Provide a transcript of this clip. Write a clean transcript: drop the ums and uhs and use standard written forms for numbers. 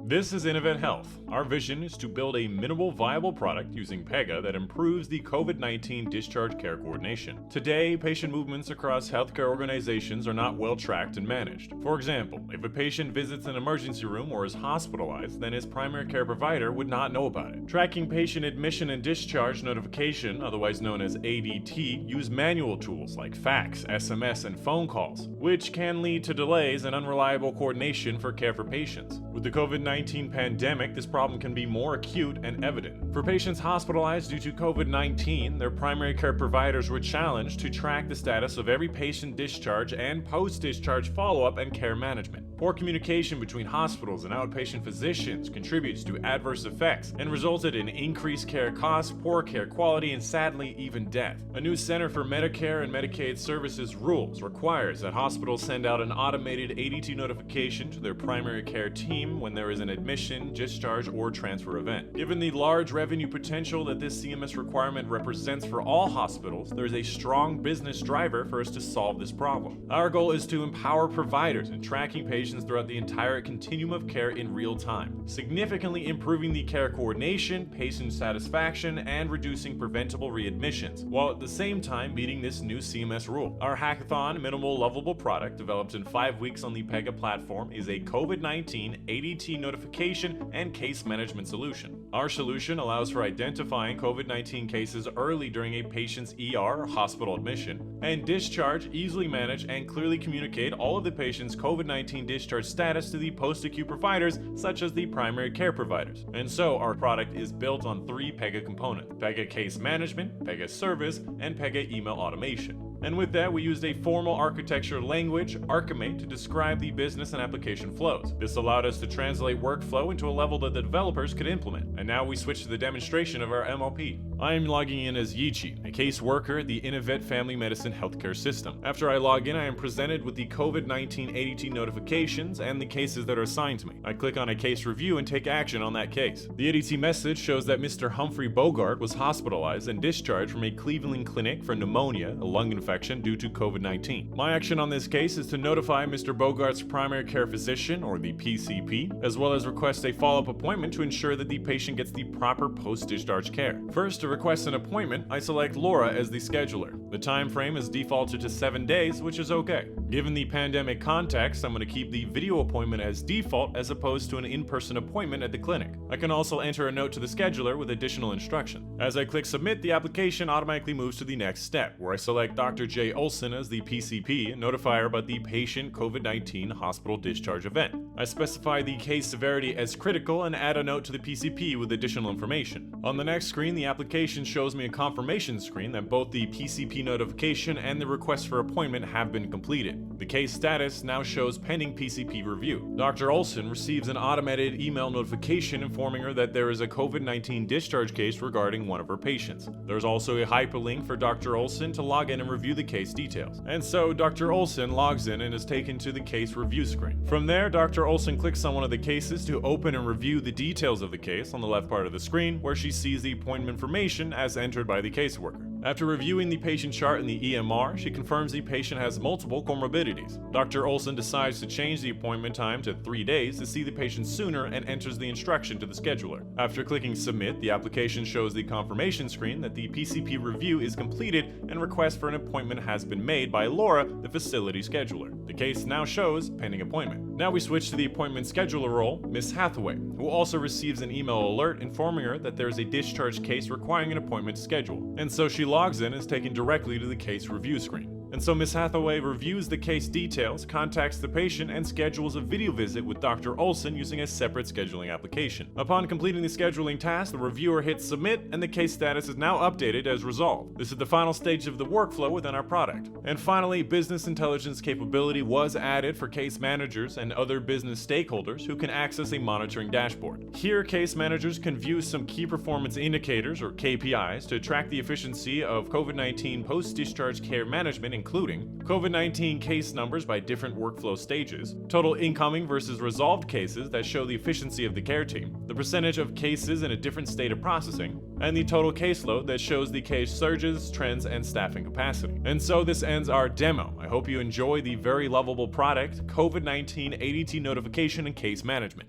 This is InnoVet Health. Our vision is to build a minimal viable product using Pega that improves the COVID-19 Discharge Care Coordination. Today, patient movements across healthcare organizations are not well tracked and managed. For example, if a patient visits an emergency room or is hospitalized, then his primary care provider would not know about it. Tracking patient admission and discharge notification, otherwise known as ADT, use manual tools like fax, SMS, and phone calls, which can lead to delays and unreliable coordination for care for patients. With the COVID-19 pandemic, this problem can be more acute and evident. For patients hospitalized due to COVID-19, their primary care providers were challenged to track the status of every patient discharge and post-discharge follow-up and care management. Poor communication between hospitals and outpatient physicians contributes to adverse effects and resulted in increased care costs, poor care quality, and sadly, even death. A new Center for Medicare and Medicaid Services rules requires that hospitals send out an automated ADT notification to their primary care team when there is an admission, discharge, or transfer event. Given the large revenue potential that this CMS requirement represents for all hospitals, there is a strong business driver for us to solve this problem. Our goal is to empower providers in tracking patients throughout the entire continuum of care in real time, significantly improving the care coordination, patient satisfaction, and reducing preventable readmissions, while at the same time meeting this new CMS rule. Our Hackathon minimal lovable product, developed in 5 weeks on the Pega platform, is a COVID-19 ADT notification and case management solution. Our solution allows for identifying COVID-19 cases early during a patient's ER or hospital admission, and discharge, easily manage and clearly communicate all of the patient's COVID-19 discharge status to the post-acute providers, such as the primary care providers. And so our product is built on 3 Pega components: Pega Case Management, Pega Service, and Pega Email Automation. And with that, we used a formal architecture language, Archimate, to describe the business and application flows. This allowed us to translate workflow into a level that the developers could implement. And now we switch to the demonstration of our MLP. I am logging in as Yichi, a case worker at the InnoVet Family Medicine Healthcare System. After I log in, I am presented with the COVID-19 ADT notifications and the cases that are assigned to me. I click on a case review and take action on that case. The ADT message shows that Mr. Humphrey Bogart was hospitalized and discharged from a Cleveland clinic for pneumonia, a lung infection due to COVID-19. My action on this case is to notify Mr. Bogart's primary care physician, or the PCP, as well as request a follow-up appointment to ensure that the patient gets the proper post-discharge care. First, to request an appointment, I select Laura as the scheduler. The time frame is defaulted to 7 days, which is okay. Given the pandemic context, I'm going to keep the video appointment as default as opposed to an in-person appointment at the clinic. I can also enter a note to the scheduler with additional instruction. As I click submit, the application automatically moves to the next step, where I select Dr. J. Olson as the PCP and notify her about the patient COVID-19 hospital discharge event. I specify the case severity as critical and add a note to the PCP with additional information. On the next screen, the application shows me a confirmation screen that both the PCP notification and the request for appointment have been completed. The case status now shows pending PCP review. Dr. Olson receives an automated email notification informing her that there is a COVID-19 discharge case regarding one of her patients. There's also a hyperlink for Dr. Olson to log in and review the case details. And so Dr. Olson logs in and is taken to the case review screen. From there, Dr. Olson clicks on one of the cases to open and review the details of the case on the left part of the screen, where she sees the appointment information as entered by the caseworker. After reviewing the patient chart in the EMR, she confirms the patient has multiple comorbidities. Dr. Olson decides to change the appointment time to 3 days to see the patient sooner and enters the instruction to the scheduler. After clicking submit, the application shows the confirmation screen that the PCP review is completed and request for an appointment has been made by Laura, the facility scheduler. The case now shows pending appointment. Now we switch to the appointment scheduler role, Ms. Hathaway, who also receives an email alert informing her that there is a discharge case requiring an appointment schedule. And so she logs in and is taken directly to the case review screen. And so Ms. Hathaway reviews the case details, contacts the patient, and schedules a video visit with Dr. Olson using a separate scheduling application. Upon completing the scheduling task, the reviewer hits submit, and the case status is now updated as resolved. This is the final stage of the workflow within our product. And finally, business intelligence capability was added for case managers and other business stakeholders who can access a monitoring dashboard. Here, case managers can view some key performance indicators, or KPIs, to track the efficiency of COVID-19 post-discharge care management, including COVID-19 case numbers by different workflow stages, total incoming versus resolved cases that show the efficiency of the care team, the percentage of cases in a different state of processing, and the total caseload that shows the case surges, trends, and staffing capacity. And so this ends our demo. I hope you enjoy the very lovable product, COVID-19 ADT notification and case management.